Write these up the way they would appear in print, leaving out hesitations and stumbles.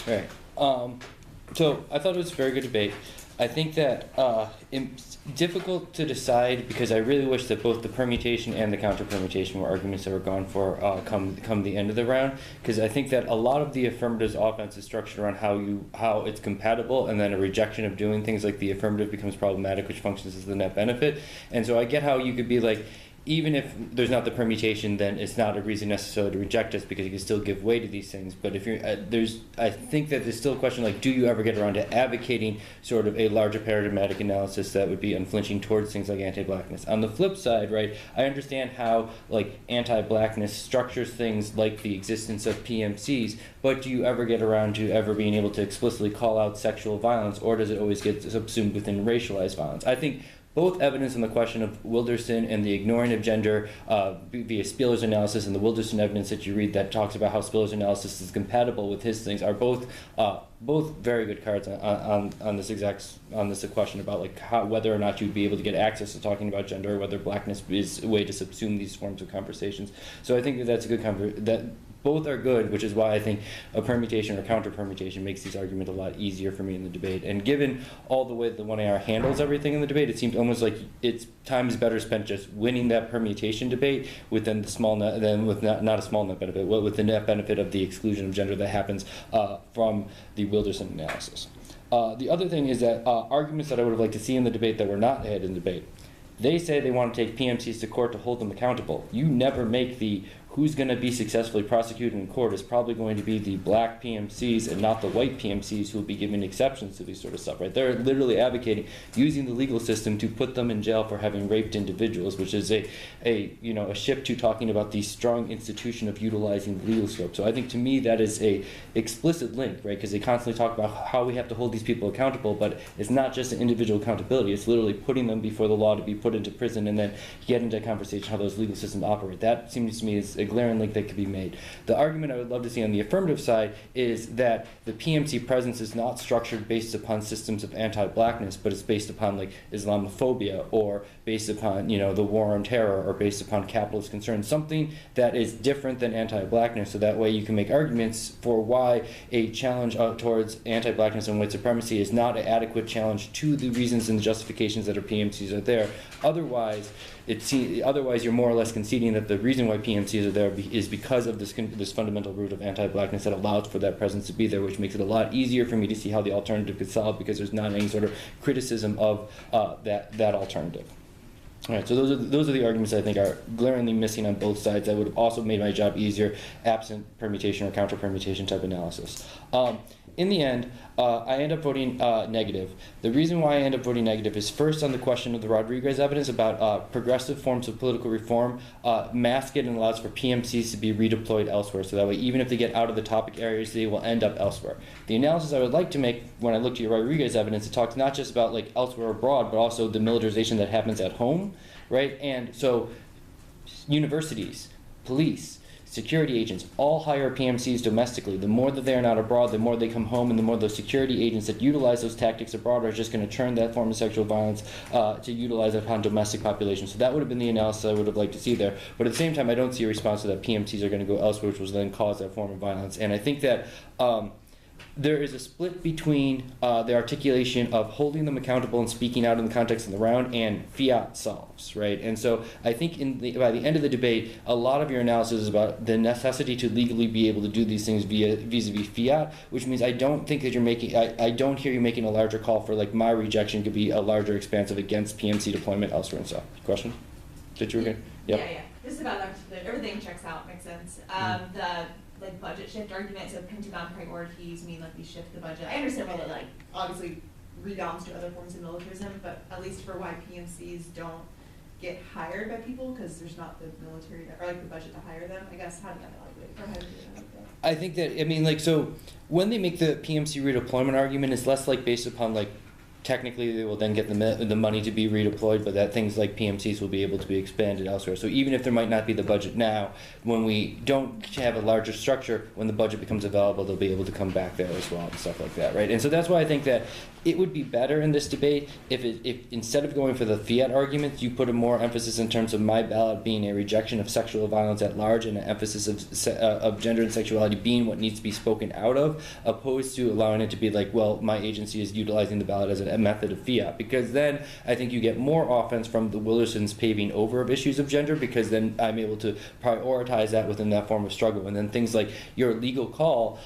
Right. So I thought it was a very good debate. I think that it's difficult to decide because I really wish that both the permutation and the counter permutation were arguments that were gone for come the end of the round, because I think that a lot of the affirmative's offense is structured around how it's compatible, and then a rejection of doing things like the affirmative becomes problematic, which functions as the net benefit. And so I get how you could be like, even if there's not the permutation, then it's not a reason necessarily to reject us because you can still give way to these things. But if you're I think that there's still a question like, do you ever get around to advocating sort of a larger paradigmatic analysis that would be unflinching towards things like anti-blackness? On the flip side, right, I understand how like anti-blackness structures things like the existence of PMCs, but do you ever get around to ever being able to explicitly call out sexual violence, or does it always get subsumed within racialized violence? I think both evidence on the question of Wilderson and the ignoring of gender via Spiller's analysis, and the Wilderson evidence that you read that talks about how Spiller's analysis is compatible with his things, are both very good cards on this question about like whether or not you'd be able to get access to talking about gender, or whether blackness is a way to subsume these forms of conversations. So I think that that's a good that both are good, which is why I think a permutation or counter permutation makes these arguments a lot easier for me in the debate. And given all the way that the 1AR handles everything in the debate, it seems almost like it's time is better spent just winning that permutation debate with then the small net, then with not a small net benefit, with the net benefit of the exclusion of gender that happens from the Wilderson analysis. The other thing is that arguments that I would have liked to see in the debate that were not had in the debate. They say they want to take PMCs to court to hold them accountable. You never make the who's going to be successfully prosecuted in court is probably going to be the black PMCs and not the white PMCs who will be given exceptions to these sort of stuff, right? They're literally advocating using the legal system to put them in jail for having raped individuals, which is a shift to talking about the strong institution of utilizing the legal scope. So I think to me that is a explicit link, right? Because they constantly talk about how we have to hold these people accountable, but it's not just an individual accountability. It's literally putting them before the law to be put into prison and then get into a conversation how those legal systems operate. That seems to me is a glaring link that could be made. The argument I would love to see on the affirmative side is that the PMC presence is not structured based upon systems of anti-blackness, but it's based upon like Islamophobia, or based upon the war on terror, or based upon capitalist concerns, something that is different than anti-blackness. So that way you can make arguments for why a challenge towards anti-blackness and white supremacy is not an adequate challenge to the reasons and the justifications that our PMCs are there. Otherwise you're more or less conceding that the reason why PMCs are there is because of this fundamental root of anti-blackness that allows for that presence to be there, which makes it a lot easier for me to see how the alternative could solve, because there's not any sort of criticism of that alternative. All right, so those are the arguments I think are glaringly missing on both sides. That would have also made my job easier absent permutation or counter permutation type analysis. In the end, I end up voting negative. The reason why I end up voting negative is first on the question of the Rodriguez evidence about progressive forms of political reform mask it and allows for PMCs to be redeployed elsewhere. So that way, even if they get out of the topic areas, they will end up elsewhere. The analysis I would like to make when I look to your Rodriguez evidence, it talks not just about like elsewhere abroad, but also the militarization that happens at home, right? And so universities, police, security agents all hire PMCs domestically. The more that they are not abroad, the more they come home, and the more those security agents that utilize those tactics abroad are just going to turn that form of sexual violence to utilize it upon domestic populations. So that would have been the analysis I would have liked to see there. But at the same time, I don't see a response to that PMCs are going to go elsewhere, which will then cause that form of violence. And I think that there is a split between the articulation of holding them accountable and speaking out in the context of the round and fiat solves, right? And so I think by the end of the debate, a lot of your analysis is about the necessity to legally be able to do these things vis-a-vis fiat, which means I don't think that you're making, I don't hear you making a larger call for like my rejection could be a larger expansive against PMC deployment elsewhere and stuff. Question? Did you agree? Yep. Yeah. Just about everything checks out, makes sense. The like budget shift argument, so Pentagon priorities mean like we shift the budget. I understand why that like obviously redoms to other forms of militarism, but at least for why PMCs don't get hired by people because there's not the military or like the budget to hire them. I guess how do you evaluate or how do you evaluate that? I think that so when they make the PMC redeployment argument, it's less like based upon like technically they will then get the money to be redeployed, but that things like PMCs will be able to be expanded elsewhere. So even if there might not be the budget now, when we don't have a larger structure, when the budget becomes available, they'll be able to come back there as well and stuff like that, right? And so that's why I think that it would be better in this debate if instead of going for the fiat arguments, you put a more emphasis in terms of my ballot being a rejection of sexual violence at large and an emphasis of gender and sexuality being what needs to be spoken out of, opposed to allowing it to be like, well, my agency is utilizing the ballot as a method of fiat. Because then I think you get more offense from the Wildersons paving over of issues of gender, because then I'm able to prioritize that within that form of struggle. And then things like your legal call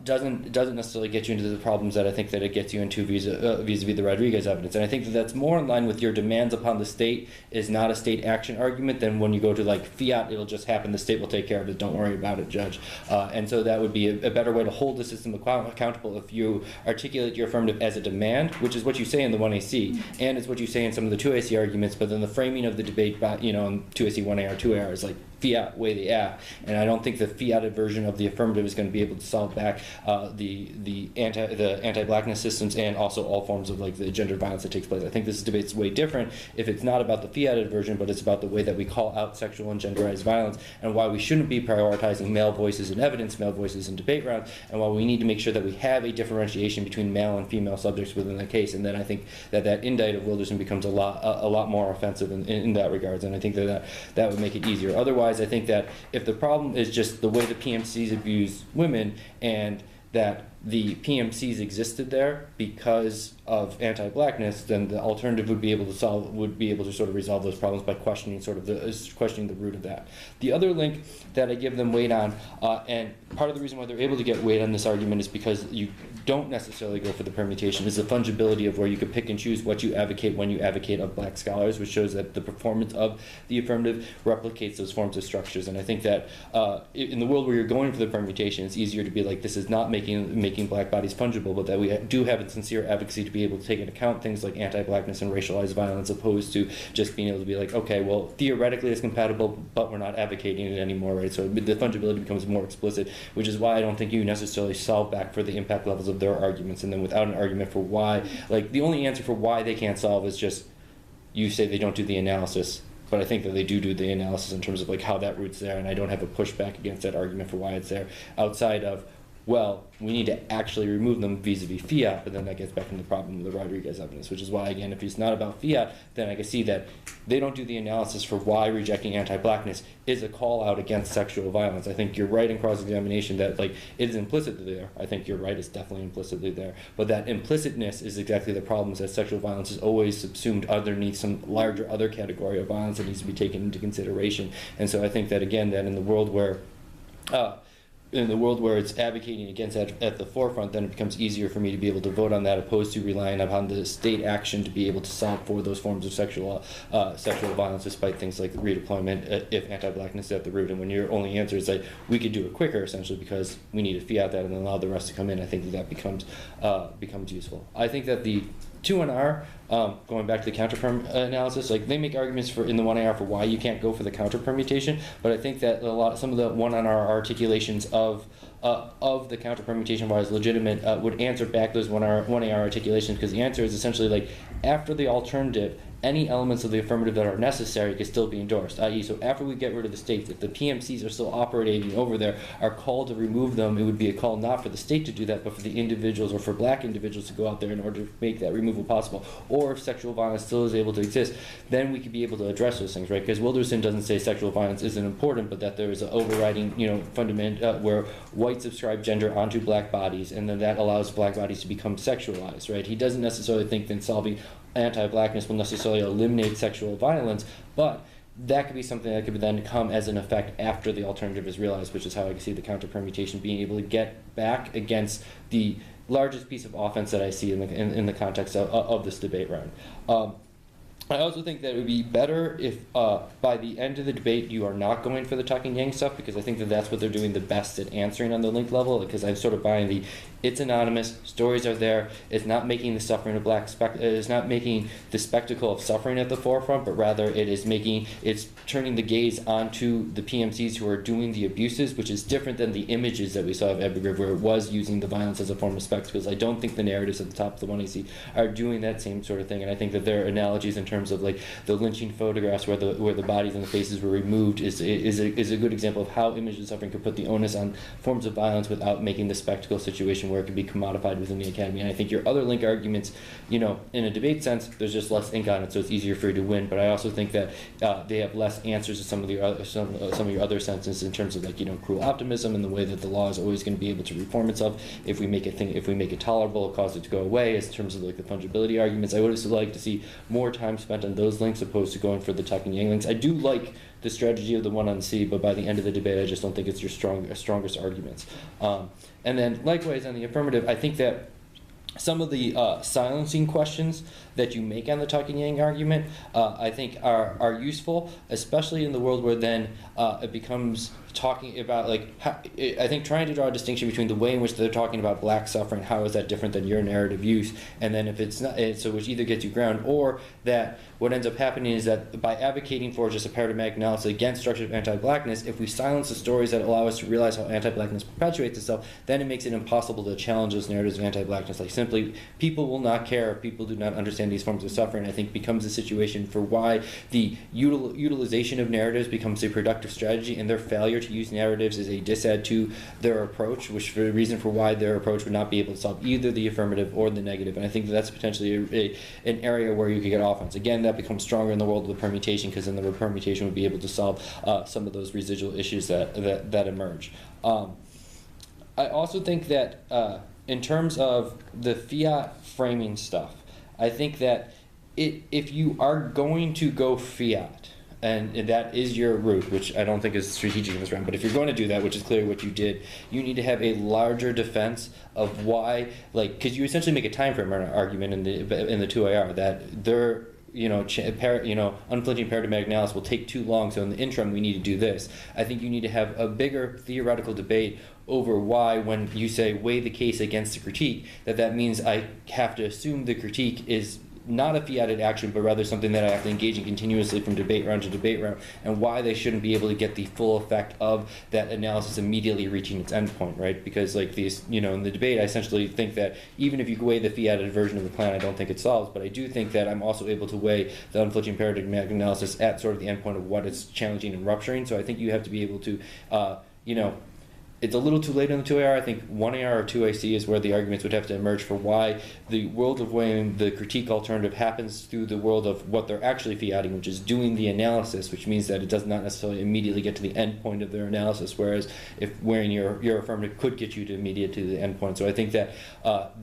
doesn't necessarily get you into the problems that I think that it gets you into vis-a-vis the Rodriguez evidence. And I think that that's more in line with your demands upon the state is not a state action argument than when you go to like fiat, it'll just happen, the state will take care of it, don't worry about it, judge. And so that would be a better way to hold the system accountable if you articulate your affirmative as a demand, which is what you say in the 1AC, and it's what you say in some of the 2AC arguments, but then the framing of the debate, in 2AC, 1AR, 2AR is like fiat, way they act. And I don't think the fiated version of the affirmative is going to be able to solve back the anti-blackness systems and also all forms of like the gender violence that takes place. I think this debate's way different if it's not about the fiated version, but it's about the way that we call out sexual and genderized violence, and why we shouldn't be prioritizing male voices in evidence, male voices in debate rounds, and why we need to make sure that we have a differentiation between male and female subjects within the case. And then I think that indict of Wilderson becomes a lot more offensive in that regards, and I think that would make it easier. Otherwise, I think that if the problem is just the way the PMCs abuse women and that the PMCs existed there because of anti-blackness, then the alternative would be able to sort of resolve those problems by questioning the root of that. The other link that I give them weight on, and part of the reason why they're able to get weight on this argument is because you don't necessarily go for the permutation, is the fungibility of where you could pick and choose what you advocate when you advocate of black scholars, which shows that the performance of the affirmative replicates those forms of structures. And I think that in the world where you're going for the permutation, it's easier to be like, this is not making black bodies fungible, but that we do have a sincere advocacy to be able to take into account things like anti-blackness and racialized violence, opposed to just being able to be like, okay, well, theoretically it's compatible, but we're not advocating it anymore, right? So the fungibility becomes more explicit, which is why I don't think you necessarily solve back for the impact levels of their arguments. And then without an argument for why, like the only answer for why they can't solve is just you say they don't do the analysis. But I think that they do the analysis in terms of like how that root's there, and I don't have a pushback against that argument for why it's there outside of, well, we need to actually remove them vis-a-vis fiat, but then that gets back into the problem of the Rodriguez evidence, which is why, again, if it's not about fiat, then I can see that they don't do the analysis for why rejecting anti-blackness is a call out against sexual violence. I think you're right in cross-examination that like it is implicitly there. I think you're right, it's definitely implicitly there. But that implicitness is exactly the problem, is that sexual violence is always subsumed underneath some larger other category of violence that needs to be taken into consideration. And so I think that, again, that in the world where it's advocating against at the forefront, then it becomes easier for me to be able to vote on that, opposed to relying upon the state action to be able to solve for those forms of sexual violence, despite things like redeployment if anti-blackness is at the root. And when your only answer is that we could do it quicker, essentially because we need to fiat that and then allow the rest to come in, I think that becomes useful. I think that the 2NR, going back to the counter-perm analysis, like they make arguments for in the 1AR for why you can't go for the counter-permutation, but I think that some of the 1NR articulations of the counter-permutation, why it's legitimate, would answer back those 1AR articulations, because the answer is essentially like, after the alternative, any elements of the affirmative that are necessary can still be endorsed, i.e. so after we get rid of the states, if the PMCs are still operating over there, our call to remove them, it would be a call not for the state to do that, but for the individuals or for black individuals to go out there in order to make that removal possible. Or if sexual violence still is able to exist, then we could be able to address those things, right? Because Wilderson doesn't say sexual violence isn't important, but that there is an overriding, fundament where whites subscribe gender onto black bodies, and then that allows black bodies to become sexualized, right? He doesn't necessarily think that solving anti-blackness will necessarily eliminate sexual violence, but that could be something that could then come as an effect after the alternative is realized, which is how I can see the counter-permutation being able to get back against the largest piece of offense that I see in the context of this debate round. I also think that it would be better if by the end of the debate you are not going for the tuck and yang stuff, because I think that that's what they're doing the best at answering on the link level, because I'm sort of buying the it's anonymous, stories are there, it's not making the suffering of it's not making the spectacle of suffering at the forefront, but rather it's turning the gaze onto the PMCs who are doing the abuses, which is different than the images that we saw of Abu Ghraib, where it was using the violence as a form of spectacles. I don't think the narratives at the top of the 1AC are doing that same sort of thing, and I think that their analogies in terms of like the lynching photographs where the bodies and the faces were removed is a good example of how images of suffering could put the onus on forms of violence without making the spectacle situation where it can be commodified within the academy. And I think your other link arguments, in a debate sense, there's just less ink on it, so it's easier for you to win. But I also think that they have less answers to some of your other sentences in terms of like cruel optimism and the way that the law is always going to be able to reform itself if we make it tolerable, cause it to go away. As in terms of like the fungibility arguments, I would have liked to see more time spent on those links opposed to going for the tuck and yang links. I do like the strategy of the one on C, but by the end of the debate, I just don't think it's your strongest arguments. And then likewise on the affirmative, I think that some of the silencing questions that you make on the tuck and yang argument, I think are useful, especially in the world where then it becomes talking about I think trying to draw a distinction between the way in which they're talking about black suffering, how is that different than your narrative use, and then if it's not, so which either gets you ground, or that what ends up happening is that by advocating for just a paradigmatic analysis against structures of anti-blackness, if we silence the stories that allow us to realize how anti-blackness perpetuates itself, then it makes it impossible to challenge those narratives of anti-blackness. Like simply, people will not care if people do not understand these forms of suffering. I think becomes a situation for why the utilization of narratives becomes a productive strategy, and their failure to use narratives is a disadd to their approach, which for the reason for why their approach would not be able to solve either the affirmative or the negative. And I think that's potentially an area where you could get offense. Again, that becomes stronger in the world of the permutation, because then the permutation would be able to solve some of those residual issues that emerge. I also think that in terms of the fiat framing stuff, I think that if you are going to go fiat, and that is your route, which I don't think is strategic in this round, but if you're going to do that, which is clearly what you did, you need to have a larger defense of why, because you essentially make a time frame argument in the 2AR that their unflinching paradigmatic analysis will take too long, so in the interim we need to do this. I think you need to have a bigger theoretical debate over why, when you say weigh the case against the critique, that means I have to assume the critique is not a fiated action, but rather something that I have to engage in continuously from debate round to debate round, and why they shouldn't be able to get the full effect of that analysis immediately reaching its endpoint, right? Because like these, in the debate, I essentially think that even if you weigh the fiated version of the plan, I don't think it solves, but I do think that I'm also able to weigh the unflinching paradigmatic analysis at sort of the endpoint of what it's challenging and rupturing. So I think you have to be able to, it's a little too late in the 2AR. I think 1AR or 2AC is where the arguments would have to emerge for why the world of weighing the critique alternative happens through the world of what they're actually fiating, which is doing the analysis, which means that it does not necessarily immediately get to the end point of their analysis, whereas if wearing your affirmative could get you to the end point. So I think that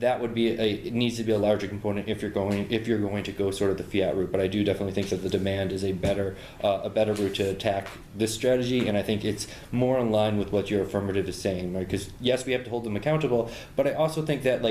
that would be it needs to be a larger component if you're going to go sort of the fiat route. But I do definitely think that the demand is a better route to attack this strategy, and I think it's more in line with what your affirmative is saying, right? Because yes, we have to hold them accountable, but I also think that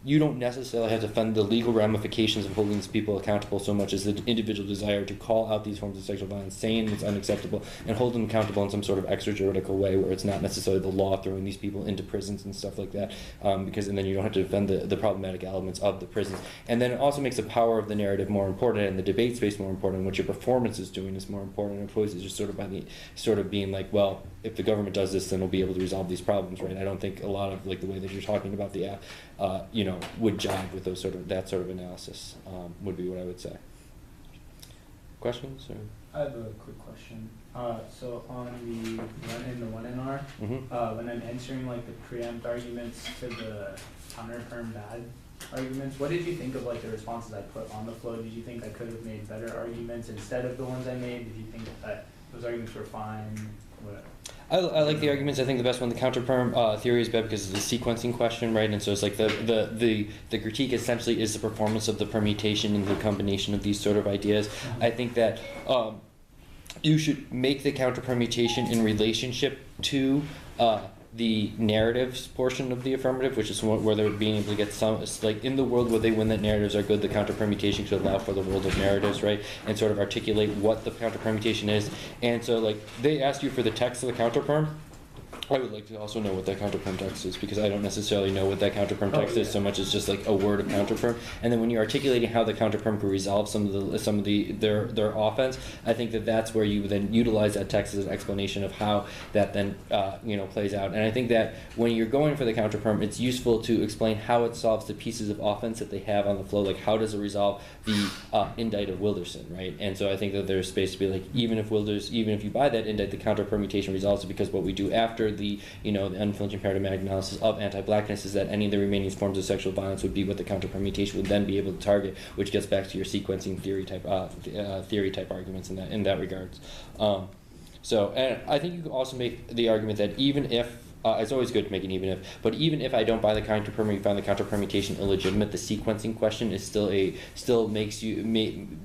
you don't necessarily have to fund the legal ramifications of holding these people accountable so much as the individual desire to call out these forms of sexual violence, saying it's unacceptable, and hold them accountable in some sort of extrajuridical way where it's not necessarily the law throwing these people into prisons and stuff like that, and then you don't have to defend the problematic elements of the prisons. And then it also makes the power of the narrative more important and the debate space more important, and what your performance is doing is more important, opposed to just sort of being like, well, if the government does this, then we'll be able to resolve these problems, right? I don't think a lot of the way that you're talking about the would jive with that sort of analysis, would be what I would say. Questions? Or? I have a quick question. So on the run in the 1NR, when I'm answering the preempt arguments to the counter-affirm bad arguments, what did you think of the responses I put on the flow? Did you think I could have made better arguments instead of the ones I made? Did you think that those arguments were fine? What? I like the arguments. I think the best one, the counter-perm theory, is better because it's a sequencing question, right? And so it's the critique essentially is the performance of the permutation and the combination of these sort of ideas. I think that you should make the counter-permutation in relationship to the narratives portion of the affirmative, which is where they're being able to get some, it's like in the world where they win that narratives are good, the counter permutation should allow for the world of narratives, right? And sort of articulate what the counter permutation is. And so like they asked you for the text of the counter perm. I would like to also know what that counterperm text is, because I don't necessarily know what that counterperm text is so much as just like a word of counterperm. And then when you're articulating how the counterperm could resolve some of their offense, I think that that's where you then utilize that text as an explanation of how that then plays out. And I think that when you're going for the counterperm, it's useful to explain how it solves the pieces of offense that they have on the flow. Like how does it resolve the indite of Wilderson, right? And so I think that there's space to be like, even if you buy that indite, the counter permutation resolves it, because what we do after the unflinching paradigmatic analysis of anti-blackness is that any of the remaining forms of sexual violence would be what the counter permutation would then be able to target, which gets back to your sequencing theory type arguments in that regards. And I think you can also make the argument that even if it's always good to make an even if, but even if I don't buy the counterperm, you find the counter permutation illegitimate, the sequencing question is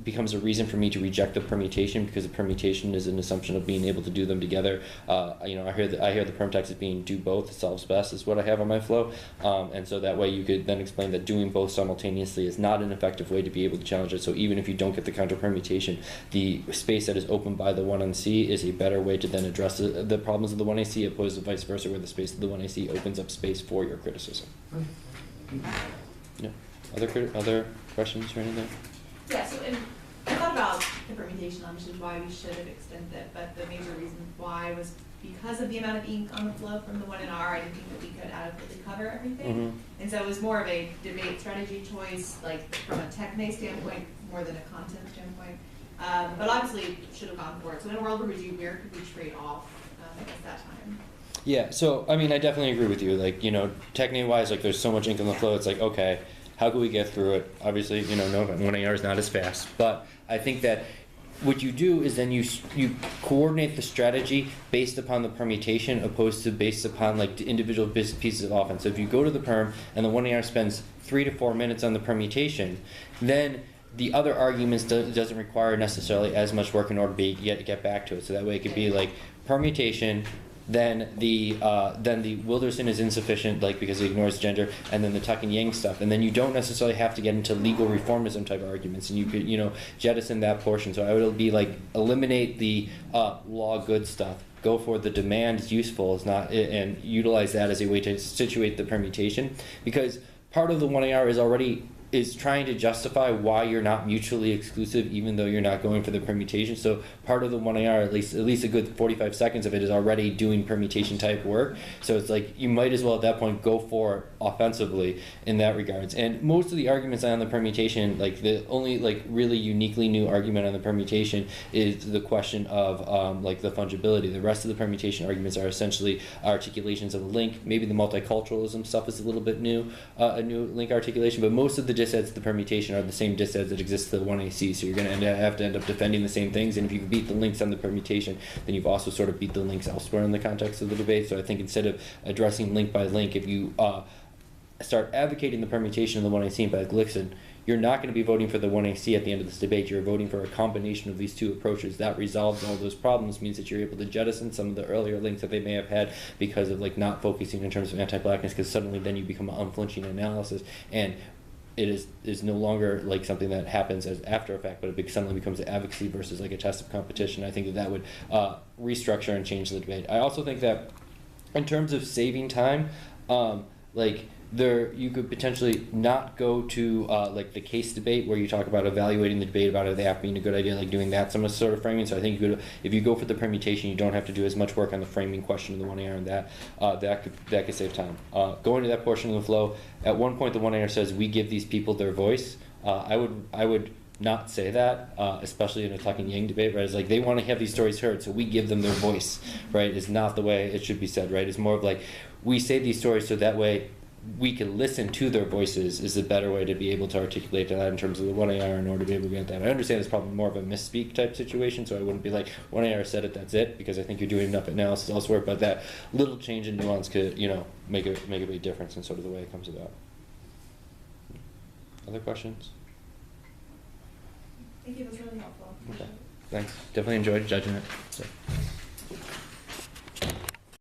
becomes a reason for me to reject the permutation, because the permutation is an assumption of being able to do them together. I hear the perm text as being do both solves best is what I have on my flow, and so that way you could then explain that doing both simultaneously is not an effective way to be able to challenge it. So even if you don't get the counter permutation, the space that is opened by the 1 on C is a better way to then address the problems of the 1AC, opposed to vice versa, where the space of the 1AC opens up space for your criticism. Yeah. Other questions or anything? Yeah, so I thought about the permutation, which is why we should have extended it, but the major reason why was because of the amount of ink on the flow from the 1 and R. I didn't think that we could adequately cover everything. Mm-hmm. And so it was more of a debate strategy choice, like from a techne standpoint, more than a content standpoint. But obviously should have gone for it. So in a world where could we trade off at that time? Yeah, so I mean, I definitely agree with you. Like, technique-wise, like there's so much ink in the flow. It's like, okay, how can we get through it? Obviously, no, 1AR is not as fast, but I think that what you do is then you coordinate the strategy based upon the permutation, opposed to based upon like the individual pieces of offense. So if you go to the perm and the 1AR spends 3 to 4 minutes on the permutation, then the other arguments doesn't require necessarily as much work in order to get back to it. So that way it could be like permutation, then the Wilderson is insufficient, like because it ignores gender, and then the Tuck and Yang stuff, and then you don't necessarily have to get into legal reformism type arguments, and you could jettison that portion. So I would be like eliminate the law good stuff. Go for the demand is useful, is not, and utilize that as a way to situate the permutation, because part of the 1AR is trying to justify why you're not mutually exclusive, even though you're not going for the permutation. So part of the 1AR, at least a good 45 seconds of it, is already doing permutation type work. So it's like you might as well at that point go for it offensively in that regards. And most of the arguments on the permutation, like the only like really uniquely new argument on the permutation is the question of like the fungibility. The rest of the permutation arguments are essentially articulations of a link. Maybe the multiculturalism stuff is a little bit new, a new link articulation, but most of the dissets to the permutation are the same dissets that exist to the 1AC, so you're going to have to end up defending the same things, and if you can beat the links on the permutation, then you've also sort of beat the links elsewhere in the context of the debate. So I think instead of addressing link by link, if you start advocating the permutation of the 1AC by Glickson, you're not going to be voting for the 1AC at the end of this debate. You're voting for a combination of these two approaches. That resolves all those problems, means that you're able to jettison some of the earlier links that they may have had because of like not focusing in terms of anti-blackness, because suddenly then you become an unflinching analysis, and it is no longer like something that happens as after effect, but it suddenly becomes an advocacy versus like a test of competition. I think that would restructure and change the debate. I also think that in terms of saving time, you could potentially not go to like the case debate where you talk about evaluating the debate about the app being a good idea, like doing that some sort of framing. So I think if you go for the permutation, you don't have to do as much work on the framing question of the 1AR, and that could save time. Going to that portion of the flow, at one point the 1AR says we give these people their voice. I would not say that, especially in a Tuck and Yang debate, right? It's like they want to have these stories heard, so we give them their voice, right? It's not the way it should be said, right? It's more of like we say these stories so that way we can listen to their voices is a better way to be able to articulate that in terms of the 1AR in order to be able to get that. I understand it's probably more of a misspeak type situation, so I wouldn't be like 1AR said it, that's it, because I think you're doing enough analysis elsewhere, but that little change in nuance could, make a big difference in sort of the way it comes about. Other questions? Thank you, that's really helpful. Okay, thanks. Definitely enjoyed judging it. So.